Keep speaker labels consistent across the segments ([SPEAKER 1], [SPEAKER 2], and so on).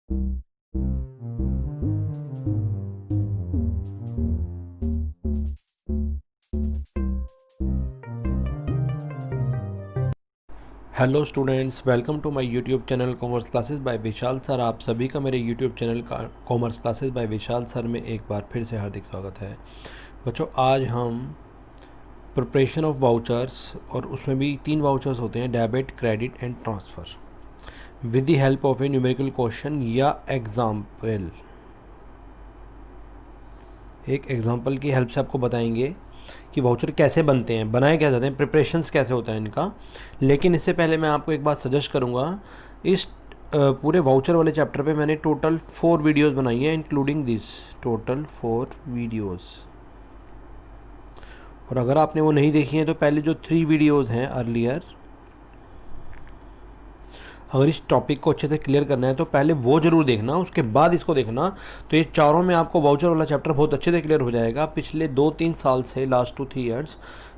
[SPEAKER 1] Hello students, welcome to my YouTube channel commerce classes by Vishal sir. आप सभी का मेरे यूट्यूब चैनल का commerce classes by Vishal sir में एक बार फिर से हार्दिक स्वागत है। बच्चों, आज हम प्रिपरेशन ऑफ वाउचर्स, और उसमें भी 3 वाउचर्स होते हैं, debit, credit and transfer, with the help of A numerical question या एग्जाम्पल। एक एग्जाम्पल की हेल्प से आपको बताएंगे कि वाउचर कैसे बनते हैं, बनाए क्या जाते हैं, प्रिपरेशंस कैसे होता है इनका। लेकिन इससे पहले मैं आपको एक बात सजेस्ट करूँगा। इस पूरे वाउचर वाले चैप्टर पे मैंने टोटल 4 वीडियोस बनाई हैं, इंक्लूडिंग दिस, टोटल 4 वीडियोस। और अगर आपने वो नहीं देखी हैं तो पहले जो 3 वीडियोस हैं अर्लियर, अगर इस टॉपिक को अच्छे से क्लियर करना है तो पहले वो ज़रूर देखना, उसके बाद इसको देखना। तो ये चारों में आपको वाउचर वाला चैप्टर बहुत अच्छे से क्लियर हो जाएगा। पिछले 2-3 साल से, लास्ट 2-3 ईयर्स,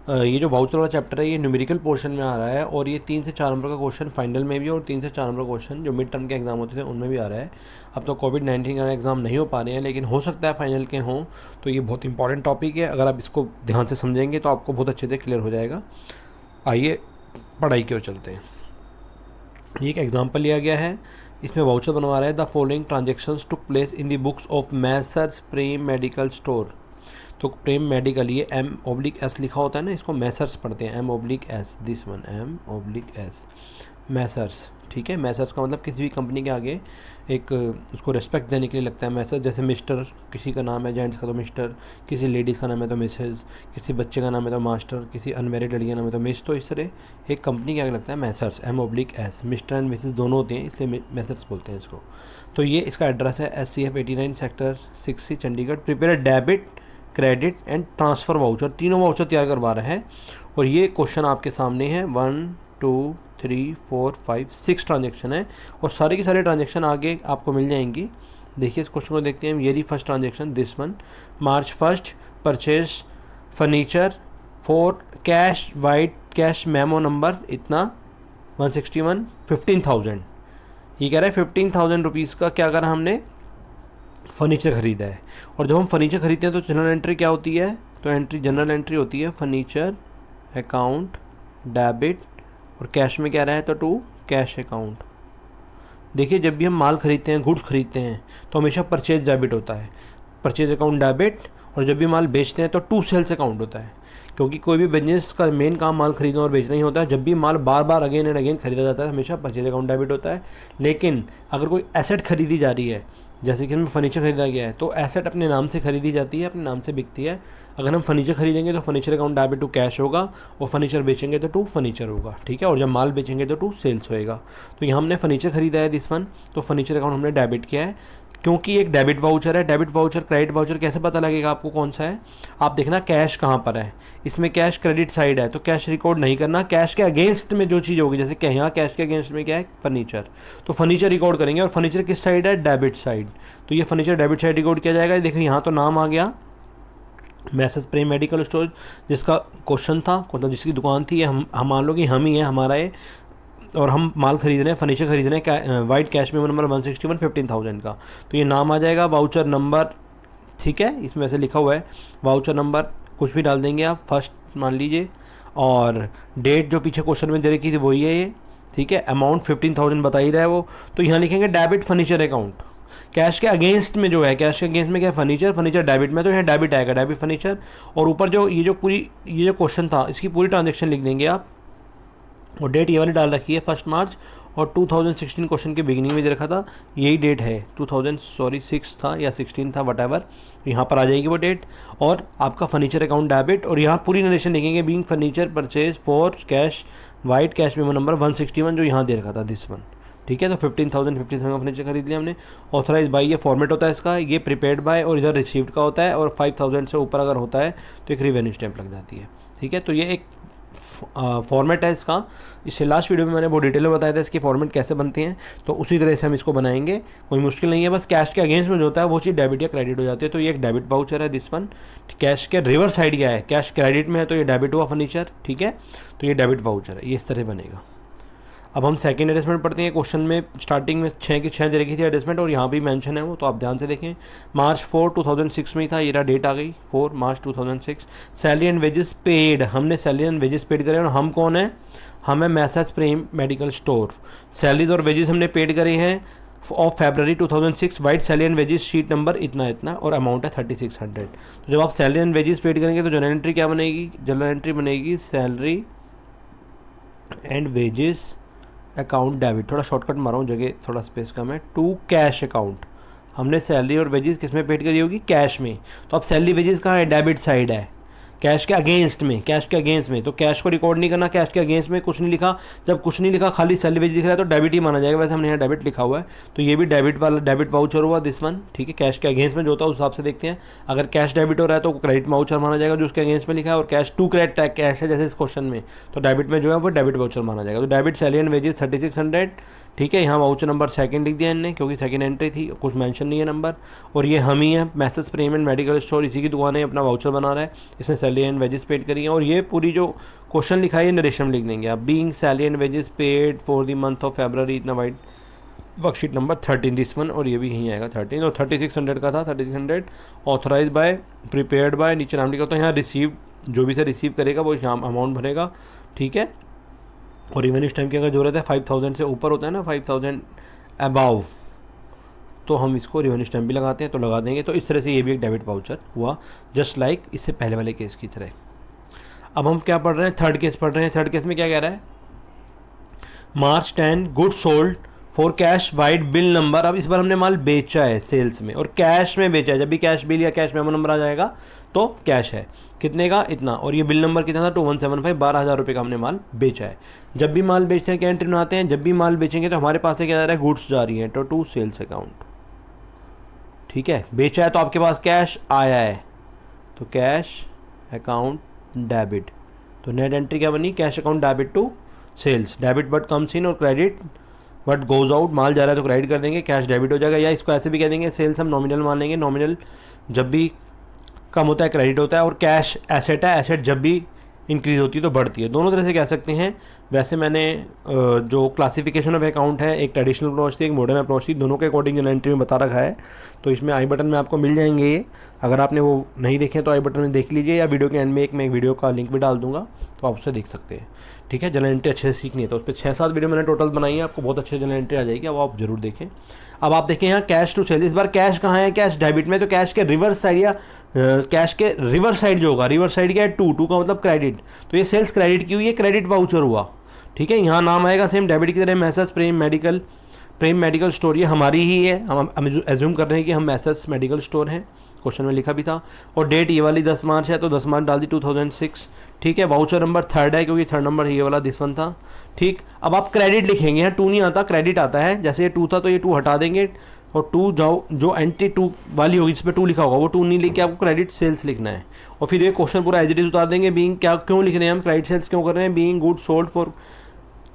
[SPEAKER 1] ये जो वाउचर वाला चैप्टर है ये न्यूमेरिकल पोर्शन में आ रहा है, और ये 3 से 4 नंबर का क्वेश्चन फाइनल में भी, और 3 से 4 नंबर क्वेश्चन जो मिड टर्म के एग्जाम होते थे उनमें भी आ रहा है। अब तो कोविड-19 का एग्ज़ाम नहीं हो पा रहे हैं, लेकिन हो सकता है फाइनल के हों। तो ये बहुत इंपॉर्टेंट टॉपिक है, अगर आप इसको ध्यान से समझेंगे तो आपको बहुत अच्छे से क्लियर हो जाएगा। आइए पढ़ाई की ओर चलते हैं। ये एक एग्जांपल लिया गया है, इसमें वाउचर बनवा रहा है। The following transactions took place in the books of Messrs Prem medical store. तो प्रेम मेडिकल, ये M/S लिखा होता है ना, इसको मैसर्स पढ़ते हैं, M/S, this one M/S, Messrs. ठीक है, मैसर्स का मतलब किसी भी कंपनी के आगे एक उसको रिस्पेक्ट देने के लिए लगता है मैसर्स। जैसे मिस्टर किसी का नाम है, जेंट्स का तो मिस्टर, किसी लेडीज़ का नाम है तो मिसेज, किसी बच्चे का नाम है तो मास्टर, किसी अनमेरिड लड़की का नाम है तो मिस। तो इस तरह एक कंपनी के आगे लगता है Messrs, M/S। Mister and Mrs दोनों होते हैं, इसलिए मैसर्स बोलते हैं इसको। तो ये इसका एड्रेस है SCF 89 sector 6C Chandigarh. Prepare debit, credit and transfer voucher, तीनों वाउचर तैयार करवा रहे हैं। और ये क्वेश्चन आपके सामने है, 1 2 3 4 5 6 ट्रांजेक्शन है, और सारे की सारे ट्रांजेक्शन आगे आपको मिल जाएंगी। देखिए इस क्वेश्चन को देखते हैं। ये रही first transaction, this one, March 1 purchase furniture for cash, white cash, memo number इतना 161, 15,000। ये कह रहा है 15,000 रुपीज़ का क्या करा हमने, फर्नीचर ख़रीदा है। और जब हम फर्नीचर ख़रीदते हैं तो जनरल एंट्री क्या होती है, तो जनरल एंट्री होती है फर्नीचर अकाउंट डेबिट, और कैश में क्या रहा है तो टू कैश अकाउंट। देखिए जब भी हम माल खरीदते हैं, गुड्स खरीदते हैं, तो हमेशा परचेज डेबिट होता है, परचेज अकाउंट डेबिट। और जब भी माल बेचते हैं तो टू सेल्स अकाउंट होता है, क्योंकि कोई भी बिजनेस का मेन काम माल खरीदना और बेचना ही होता है। जब भी माल बार बार अगेन एंड अगेन खरीदा जाता है, हमेशा परचेज अकाउंट डेबिट होता है। लेकिन अगर कोई एसेट खरीदी जा रही है, जैसे कि हमें फर्नीचर खरीदा गया है, तो एसेट अपने नाम से खरीदी जाती है, अपने नाम से बिकती है। अगर हम फर्नीचर खरीदेंगे तो furniture account debit to cash होगा, और फर्नीचर बेचेंगे तो टू फर्नीचर होगा। ठीक है, और जब माल बेचेंगे तो टू सेल्स होएगा। तो यहाँ हमने फर्नीचर खरीदा है, दिस वन, तो फर्नीचर अकाउंट हमने डेबिट किया है, क्योंकि एक डेबिट वाउचर है। डेबिट वाउचर, क्रेडिट वाउचर कैसे पता लगेगा आपको कौन सा है, आप देखना कैश कहाँ पर है। इसमें कैश क्रेडिट साइड है, तो कैश रिकॉर्ड नहीं करना। कैश के अगेंस्ट में जो चीज़ होगी, जैसे कि यहाँ कैश के अगेंस्ट में क्या है, फर्नीचर, तो फर्नीचर रिकॉर्ड करेंगे। और फर्नीचर किस साइड है, डेबिट साइड, तो ये फर्नीचर डेबिट साइड रिकॉर्ड किया जाएगा। देखो यहाँ तो नाम आ गया, मैसेज प्रेम मेडिकल स्टोर, जिसका क्वेश्चन था, मतलब जिसकी दुकान थी, ये हम मान लो कि हम ही है, हमारा ये, और हम माल खरीद रहे हैं, फर्नीचर खरीद रहे हैं, वाइट कैश में नंबर 161, 15,000 का। तो ये नाम आ जाएगा, वाउचर नंबर, ठीक है, इसमें ऐसे लिखा हुआ है, वाउचर नंबर कुछ भी डाल देंगे आप, फर्स्ट मान लीजिए, और डेट जो पीछे क्वेश्चन में दे रखी थी वही है ये, ठीक है। अमाउंट 15,000 बता ही रहा है वो, तो यहाँ लिखेंगे डेबिट फर्नीचर अकाउंट। कैश के अगेंस्ट में जो है, कैश के अगेंस्ट में क्या है, फर्नीचर, फर्नीचर डेबिट में, तो यहाँ डेबिट आएगा, डेबिट फर्नीचर। और ऊपर जो ये जो क्वेश्चन था, इसकी पूरी ट्रांजेक्शन लिख देंगे आप, और डेट ये वाली डाल रखी है 1 मार्च, और 2016 क्वेश्चन के बिगिनिंग में दे रखा था, यही डेट है, 6 था या 16 था, वट यहाँ पर आ जाएगी वो डेट। और आपका फर्नीचर अकाउंट डेबिट, और यहाँ पूरी नरेशन लिखेंगे, being furniture purchase for cash, white cash memo number 161 जो यहाँ दे रखा था, दिस वन। ठीक है, तो 15,000 का फर्नीचर खरीद लिया हमने। ऑथराइज बाय, ये फॉर्मेट होता है इसका, ये प्रीपेड बाय, और इधर रिसीव्ड का होता है, और 5,000 से ऊपर अगर होता है तो एक रिवेन्यू स्टैंप लग जाती है। ठीक है, तो ये एक फॉर्मेट है इसका। इससे लास्ट वीडियो में मैंने बहुत डिटेल में बताया था इसके फॉर्मेट कैसे बनते हैं, तो उसी तरह से हम इसको बनाएंगे, कोई मुश्किल नहीं है। बस कैश के अगेंस्ट में जो होता है वो चीज़ डेबिट या क्रेडिट हो जाती है। तो ये एक डेबिट वाउचर है, दिस वन। कैश के रिवर्स साइड क्या है, कैश क्रेडिट में है तो ये डेबिट हुआ फर्नीचर, ठीक है, तो ये डेबिट वाउचर है, ये इस तरह बनेगा। अब हम सेकंड एडजस्टमेंट पढ़ते हैं। क्वेश्चन में स्टार्टिंग में 6 की 6 दे रखी थी एडजस्टमेंट, और यहाँ भी मेंशन है वो, तो आप ध्यान से देखें। मार्च 4 2006 में ही था, ये रहा डेट आ गई 4 मार्च 2006। सैलरी एंड वेजेस पेड, हमने सैलरी एंड वेजेस पेड करे, और हम कौन है, हम है मैसेज प्रेम मेडिकल स्टोर। सैलरीज और वेजेस हमने पेड करे हैं of February 2006, white salary and wages sheet number इतना इतना, और अमाउंट है 3600। तो जब आप सैलरी एंड वेजेस पेड करेंगे तो जनरल एंट्री क्या बनेगी, जनरल एंट्री बनेगी salary and wages account debit, थोड़ा शॉर्टकट मारा हूँ, जगह थोड़ा स्पेस कम है, टू कैश अकाउंट। हमने सैलरी और वेजेस किस में पेड करी होगी, कैश में। तो अब सैलरी वेजेस कहाँ है, डेबिट साइड है, कैश के अगेंस्ट में, कैश के अगेंस्ट में। तो कैश को रिकॉर्ड नहीं करना, कैश के अगेंस्ट में कुछ नहीं लिखा। जब कुछ नहीं लिखा, खाली सैलरी वेजेस दिख रहा है तो डेबिट ही माना जाएगा। वैसे हमने यहाँ डेबिट लिखा हुआ है, तो ये भी डेबिट वाला, डेबिट वाउचर हुआ दिस वन, ठीक है। कैश के अगेंस्ट में जो होता है उस हिसाब से देखते हैं। अगर कैश डेबिट हो रहा है तो क्रेडिट वाउचर माना जाएगा जो उसके अगेंस्ट में लिखा है, और cash to credit tag cash है जैसे इस क्वेश्चन में, तो डेबिट में जो है वो डेबिट वाउचर माना जाएगा। तो डेबिट सैलरी एंड वेजेस 3600, ठीक है। यहाँ वाउचर नंबर सेकंड लिख दिया इनने क्योंकि सेकंड एंट्री थी, कुछ मेंशन नहीं है नंबर। और ये हम ही है, message Prem and medical store, इसी की दुकान है, अपना वाउचर बना रहा है, इसने सैलरी एंड वेजेस पेड करी है। और ये पूरी जो क्वेश्चन लिखा है ये नरेशन में लिख देंगे आप, being salary and wages paid for the month of February, इतना white worksheet number 13 this one, और ये भी यहीं आएगा 13। और 3600 का था, 3600 ऑथराइज बाय, प्रिपेयर्ड बाय, नीचे नाम लिखा होता है। यहाँ रिसीव, जो भी से रिसीव करेगा वो यहाँ अमाउंट भरेगा, ठीक है। और रेवेन्यू स्टैम्प की अगर जरूरत है 5000 से ऊपर होता है ना, 5000 अबाव, तो हम इसको रेवेन्यू स्टैम्प भी लगाते हैं, तो लगा देंगे। तो इस तरह से ये भी एक डेबिट वाउचर हुआ, जस्ट लाइक इससे पहले वाले केस की तरह। अब हम क्या पढ़ रहे हैं, थर्ड केस पढ़ रहे हैं। थर्ड केस में क्या कह रहा है, मार्च 10 good sold for cash white bill number. अब इस बार हमने माल बेचा है सेल्स में, और कैश में बेचा है। जब भी कैश बिल या कैश मेमो नंबर आ जाएगा तो कैश है, कितने का, इतना। और ये बिल नंबर कितना था, 2175, 12,000 रुपये का हमने माल बेचा है। जब भी माल बेचते हैं क्या एंट्री बनाते हैं, जब भी माल बेचेंगे तो हमारे पास से क्या जा रहा है, गुड्स जा रही है, तो टू सेल्स अकाउंट, ठीक है। बेचा है तो आपके पास कैश आया है, तो कैश अकाउंट डेबिट, तो नेट एंट्री क्या बनी, cash account debit to sales. Debit but comes in और क्रेडिट बट गोज आउट, माल जा रहा है तो क्रेडिट कर देंगे, कैश डेबिट हो जाएगा। या इसको ऐसे भी कह देंगे, सेल्स हम नॉमिनल मान लेंगे, नॉमिनल जब भी कम होता है क्रेडिट होता है, और कैश एसेट है, एसेट जब भी इंक्रीज होती है तो बढ़ती है, दोनों तरह से कह सकते हैं। वैसे मैंने जो क्लासिफिकेशन ऑफ अकाउंट है, एक ट्रेडिशनल अप्रोच थी, एक मॉडर्न अप्रोच थी, दोनों के अकॉर्डिंग जनरल एंट्री में बता रखा है। तो इसमें आई बटन में आपको मिल जाएंगे ये, अगर आपने वो नहीं देखे तो आई बटन में देख लीजिए, या वीडियो के एंड में मैं एक वीडियो का लिंक भी डाल दूंगा, तो आप उससे देख सकते हैं, ठीक है। जनरल एंट्री अच्छे से सीखनी है तो उस पर 6-7 वीडियो मैंने टोटल बनाई है, आपको बहुत अच्छे जनरल एंट्री आ जाएगी, अब आप जरूर देखें। अब आप देखें यहाँ कैश टू सेल, इस बार कैश कहाँ है, कैश डेबिट में, तो कैश के रिवर्स साइड या कैश के रिवर्स साइड जो होगा, रिवर्स साइड क्या है, टू का मतलब क्रेडिट, तो ये सेल्स क्रेडिट की हुई है, क्रेडिट वाउचर हुआ, ठीक है। यहाँ नाम आएगा सेम डेबिट की तरह, मैसेज प्रेम मेडिकल स्टोर, ये हमारी ही है, हम एज्यूम कर रहे हैं कि हम मैसेज मेडिकल स्टोर हैं, क्वेश्चन में लिखा भी था। और डेट ये वाली 10 मार्च है, तो 10 मार्च डाल दी 2006, ठीक है। वाउचर नंबर थर्ड है क्योंकि थर्ड नंबर ये वाला दिस वन था, ठीक। अब आप क्रेडिट लिखेंगे, यहाँ टू नहीं आता, क्रेडिट आता है। जैसे ये टू था तो ये टू हटा देंगे, और टू जाओ जो एंट्री टू वाली होगी जिसमें टू लिखा होगा वो टू नहीं लिख के आपको क्रेडिट सेल्स लिखना है। और फिर ये क्वेश्चन पूरा एज इट इज उतार देंगे, बीइंग क्या क्यों लिख रहे हैं हम, क्रेडिट सेल्स क्यों कर रहे हैं, being good sold for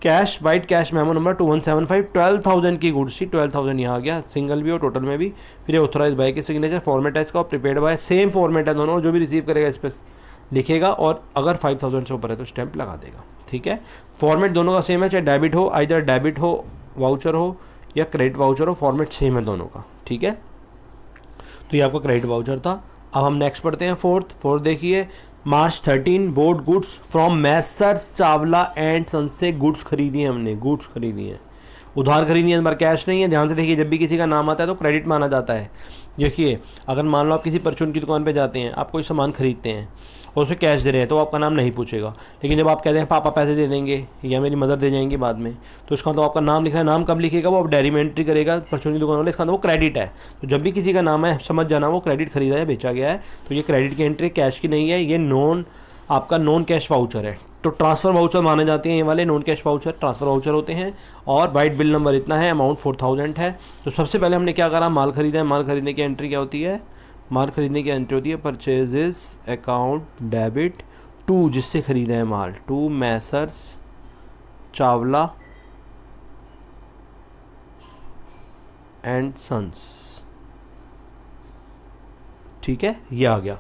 [SPEAKER 1] cash white cash memo number 2175, 12,000 की गुड्स थी, 12,000 यहाँ आ गया, सिंगल भी और टोटल में भी। फिर ये ऑथराइज बाय के सिग्नेचर, फॉर्मेट है इसका, और प्रिपेयर्ड बाय, सेम फॉर्मेट है दोनों, जो भी रिसीव करेगा इस पर लिखेगा, और अगर 5,000 से ऊपर है तो स्टैंप लगा देगा, ठीक है। फॉर्मेट दोनों का सेम है, चाहे डेबिट हो, आइदर डेबिट हो वाउचर हो या क्रेडिट वाउचर हो, फॉर्मेट सेम है दोनों का, ठीक है। तो ये आपका क्रेडिट वाउचर था। अब हम नेक्स्ट पढ़ते हैं फोर्थ देखिए, March 13 bought goods from messrs Chawla and son से गुड्स खरीदी है हमने, गुड्स खरीदी है, उधार खरीदी है, इस बार कैश नहीं है। ध्यान से देखिए, जब भी किसी का नाम आता है तो क्रेडिट माना जाता है। देखिए, अगर मान लो आप किसी परचून की दुकान पे जाते हैं, आप कोई सामान खरीदते हैं और उसे कैश दे रहे हैं तो आपका नाम नहीं पूछेगा, लेकिन जब आप कहते हैं पापा पैसे दे देंगे या मेरी मदर दे जाएंगी बाद में, तो इसका मतलब आपका नाम लिखना है। नाम कब लिखेगा, वो आप डायरी में एंट्री करेगा परचून की दुकान वाले, इसका मतलब वो क्रेडिट है। तो जब भी किसी का नाम है समझ जाना वो क्रेडिट खरीदा है, बेचा गया है, तो ये क्रेडिट की एंट्री, कैश की नहीं है। ये आपका नॉन कैश वाउचर है, तो ट्रांसफ़र वाउचर माने जाते हैं ये वाले, non cash voucher transfer voucher होते हैं। और वाइट बिल नंबर इतना है, अमाउंट 4,000 है। तो सबसे पहले हमने क्या करा, माल खरीदा है। माल खरीदने की एंट्री क्या होती है, माल खरीदने की एंट्री होती है परचेजेस अकाउंट डेबिट टू, जिससे खरीदा है माल, to messrs Chawla and sons, ठीक है, ये आ गया।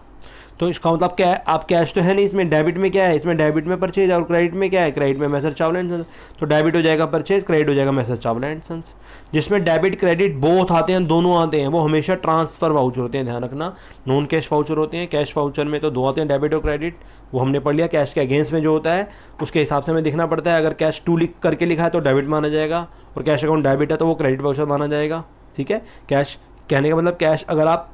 [SPEAKER 1] तो इसका मतलब क्या है, आप कैश तो है नहीं इसमें, डेबिट में क्या है, इसमें डेबिट में परचेज और क्रेडिट में क्या है, क्रेडिट में मैसर चावला एंड सन्स। तो डेबिट हो जाएगा परचेज, क्रेडिट हो जाएगा मैसर चावला एंड सन्स। जिसमें डेबिट क्रेडिट बोथ आते हैं, दोनों आते हैं, वो हमेशा ट्रांसफ़र वाउचर होते हैं, ध्यान रखना। नॉन कैश वाउचर होते हैं, कैश वाउचर में तो दो आते हैं, डेबिट और क्रेडिट, वो हमने पढ़ लिया। कैश के अगेंस्ट में जो होता है उसके हिसाब से हमें देखना पड़ता है। अगर कैश टू लिख करके लिखा है तो डेबिट माना जाएगा, और कैश अकाउंट डेबिट है तो वो क्रेडिट वाउचर माना जाएगा। ठीक है, कैश कहने का मतलब कैश अगर आप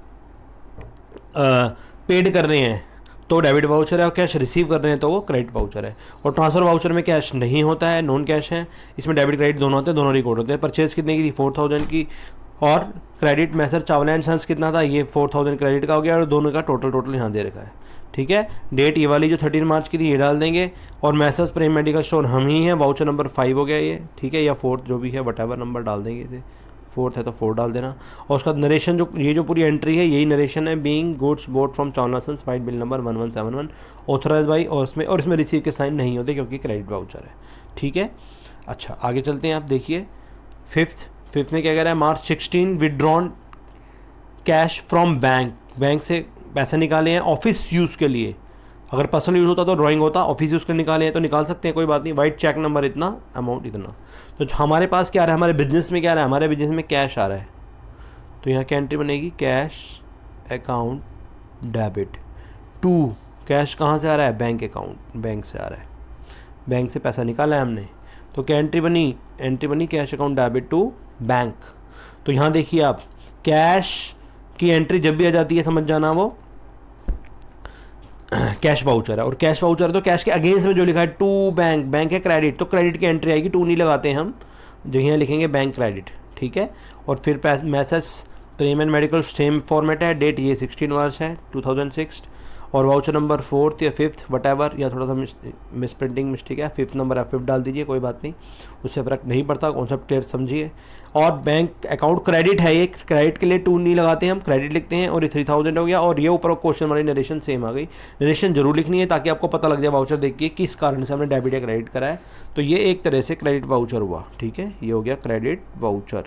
[SPEAKER 1] पेड कर रहे हैं तो डेबिट वाउचर है, और कैश रिसीव कर रहे हैं तो वो क्रेडिट वाउचर है। और ट्रांसफर वाउचर में कैश नहीं होता है, नॉन कैश है, इसमें डेबिट क्रेडिट दोनों होते हैं, दोनों रिकॉर्ड होते हैं। परचेज कितने की थी, 4000 की, और credit messrs Chawla and sons कितना था, ये 4000 क्रेडिट का हो गया, और दोनों का टोटल यहाँ दे रखा है। ठीक है, डेट ये वाली जो 13 मार्च की थी ये डाल देंगे, और मैसर्स प्रेम मेडिकल स्टोर हम ही हैं, वाउचर नंबर 5 हो गया ये। ठीक है, या 4 जो भी है, वट नंबर डाल देंगे इसे, 4 है तो 4 डाल देना। और उसका नरेशन जो ये जो पूरी एंट्री है यही नरेशन है, being goods bought from Chawla sons vide bill number 1171 authorise by, और इसमें रिसीव के साइन नहीं होते क्योंकि क्रेडिट वाउचर है। ठीक है, अच्छा आगे चलते हैं। आप देखिए फिफ्थ में क्या कह रहा है, मार्च 16 विदड्रॉन कैश फ्रॉम बैंक से पैसे निकाले हैं ऑफिस यूज़ के लिए। अगर पर्सनल यूज़ होता तो ड्राइंग होता, ऑफिस यूज़ के निकाले हैं तो निकाल सकते हैं, कोई बात नहीं। वाइट चेक नंबर इतना, अमाउंट इतना। तो हमारे पास क्या आ रहा है, हमारे बिजनेस में क्या आ रहा है, हमारे बिजनेस में कैश आ रहा है, तो यहाँ क्या एंट्री बनेगी, cash account debit to, cash कहाँ से आ रहा है, बैंक अकाउंट, बैंक से आ रहा है, बैंक से पैसा निकाला है हमने, तो क्या एंट्री बनी cash account debit to bank. तो यहाँ देखिए आप, कैश की एंट्री जब भी आ जाती है समझ जाना वो कैश वाउचर है, और कैश वाउचर है तो कैश के अगेंस्ट में जो लिखा है टू बैंक, बैंक है क्रेडिट, तो क्रेडिट की एंट्री आएगी, टू नहीं लगाते हैं हम, जो यहाँ लिखेंगे बैंक क्रेडिट। ठीक है, और फिर message Prem and medical same format है, डेट ये 16 मार्च है 2006, और वाउचर नंबर 4th या 5th वट या थोड़ा सा मिस प्रिंटिंग मिस्टेक है, 5th नंबर आप 5th डाल दीजिए, कोई बात नहीं, उससे फ़र्क नहीं पड़ता, कॉन्सेप्ट क्लियर समझिए। और बैंक अकाउंट क्रेडिट है, ये क्रेडिट के लिए 2 नहीं लगाते हैं हम, क्रेडिट लिखते हैं, और ये 3000 हो गया। और ये ऊपर क्वेश्चन वाली नरेशन सेम आ गई, नरेशन जरूर लिखनी है ताकि आपको पता लग जाए वाउचर देख के किस कारण से हमने डेबिट या क्रेडिट करा है। तो ये एक तरह से क्रेडिट वाउचर हुआ। ठीक है, ये हो गया क्रेडिट वाउचर,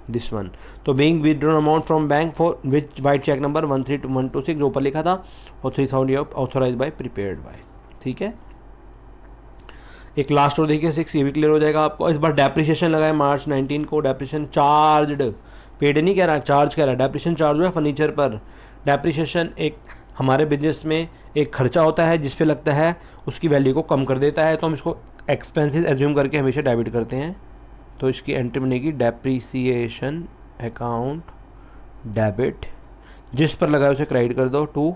[SPEAKER 1] दिस वन। तो being withdrawn amount from bank for which vide cheque number 13126 जो ऊपर लिखा था, और 3000 ऑथोराइज बाय प्रिपेयर्ड बाय। ठीक है, एक लास्ट और देखिए 6, ये भी क्लियर हो जाएगा आपको। इस बार डेप्रिसिएशन लगा है मार्च 19 को, डेप्रिसिएशन चार्ज्ड, पेड नहीं कह रहा, चार्ज कह रहा है। डेप्रिसिएशन चार्ज हुआ है फर्नीचर पर। डेप्रिसिएशन एक हमारे बिजनेस में एक खर्चा होता है जिस पे लगता है उसकी वैल्यू को कम कर देता है, तो हम इसको एक्सपेंसेस एज्यूम करके हमेशा डेबिट करते हैं। तो इसकी एंट्री बनेगी डेप्रीसिएशन अकाउंट डेबिट, जिस पर लगा है उसे क्रेडिट कर दो टू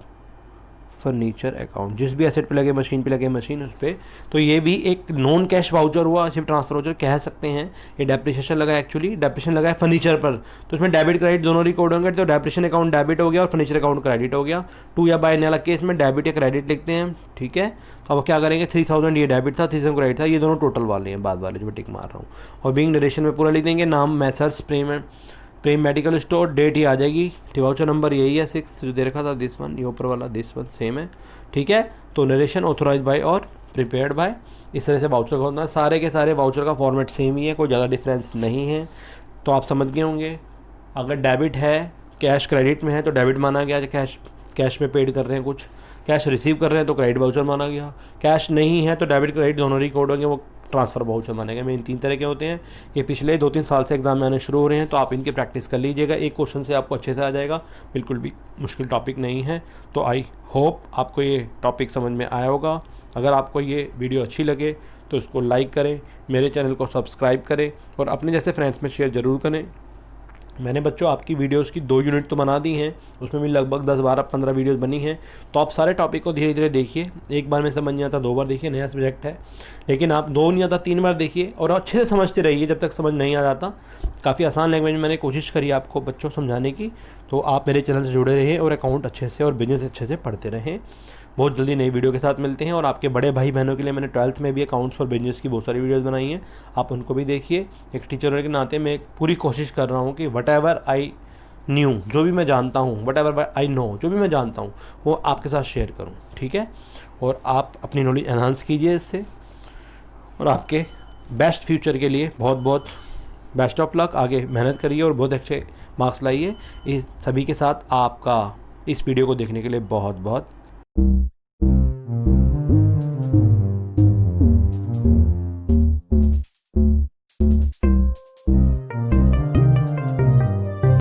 [SPEAKER 1] फर्नीचर अकाउंट, जिस भी एसेट पे लगे, मशीन पे लगे, मशीन उस पर। तो ये भी एक नॉन कैश वाउचर हुआ, सिर्फ ट्रांसफर वाउचर कह सकते हैं। ये डेप्रिसिएशन लगा है, एक्चुअली डेप्रिसिएशन लगा है फर्नीचर पर, तो इसमें डेबिट क्रेडिट दोनों रिकॉर्ड होंगे, तो डेप्रिसिएशन अकाउंट डेबिट हो गया और फर्नीचर अकाउंट क्रेडिट हो गया। टू या बाय वाला केस में डेबिट या क्रेडिट लिखते हैं। ठीक है, तो अब क्या करेंगे, 3000 ये डेबिट था, 3000 क्रेडिट था, ये दोनों टोटल वाले हैं, बाद वाले जो मैं टिक मार रहा हूँ। और बीइंग नरेशन में पूरा लिख देंगे, नाम मैसर्स प्रेम मेडिकल स्टोर, डेट ही आ जाएगी, वाउचर नंबर यही है 6 जो दे रखा था, दिस वन, ये ऊपर वाला दिस वन सेम है। ठीक है, तो नरेशन ऑथोराइज बाय और प्रिपेयर्ड बाय, इस तरह से वाउचर का होता है। सारे के सारे वाउचर का फॉर्मेट सेम ही है, कोई ज़्यादा डिफरेंस नहीं है। तो आप समझ गए होंगे, अगर डेबिट है, कैश क्रेडिट में है तो डेबिट माना गया, कैश में पेड कर रहे हैं कुछ, कैश रिसीव कर रहे हैं तो क्रेडिट वाउचर माना गया, कैश नहीं है तो डेबिट क्रेडिट दोनों रिकॉर्ड होंगे, वो ट्रांसफ़र वाउचर मानेगा। मेन 3 तरह के होते हैं। ये पिछले 2-3 साल से एग्जाम में आने शुरू हो रहे हैं, तो आप इनकी प्रैक्टिस कर लीजिएगा, एक क्वेश्चन से आपको अच्छे से आ जाएगा, बिल्कुल भी मुश्किल टॉपिक नहीं है। तो आई होप आपको ये टॉपिक समझ में आया होगा। अगर आपको ये वीडियो अच्छी लगे तो इसको लाइक करें, मेरे चैनल को सब्सक्राइब करें और अपने जैसे फ्रेंड्स में शेयर ज़रूर करें। मैंने बच्चों आपकी वीडियोस की 2 यूनिट तो बना दी हैं, उसमें भी लगभग 10-12-15 वीडियोस बनी हैं। तो आप सारे टॉपिक को धीरे धीरे देखिए, एक बार में समझ नहीं आता 2 बार देखिए, नया सब्जेक्ट है, लेकिन आप 2 नहीं आता 3 बार देखिए और अच्छे से समझते रहिए जब तक समझ नहीं आ जाता। काफ़ी आसान लैंग्वेज में मैंने कोशिश करी आपको बच्चों समझाने की। तो आप मेरे चैनल से जुड़े रहिए और अकाउंट अच्छे से और बिजनेस अच्छे से पढ़ते रहें। बहुत जल्दी नई वीडियो के साथ मिलते हैं। और आपके बड़े भाई बहनों के लिए मैंने 12th में भी अकाउंट्स और बिजनेस की बहुत सारी वीडियोस बनाई हैं, आप उनको भी देखिए। एक टीचर के नाते मैं पूरी कोशिश कर रहा हूँ कि वट एवर आई न्यू, जो भी मैं जानता हूँ, वट एवर आई नो, जो भी मैं जानता हूँ वो आपके साथ शेयर करूँ, ठीक है। और आप अपनी नॉलेज एनहांस कीजिए इससे, और आपके बेस्ट फ्यूचर के लिए बहुत बहुत बेस्ट ऑफ लक, आगे मेहनत करिए और बहुत अच्छे मार्क्स लाइए। इस सभी के साथ आपका इस वीडियो को देखने के लिए बहुत बहुत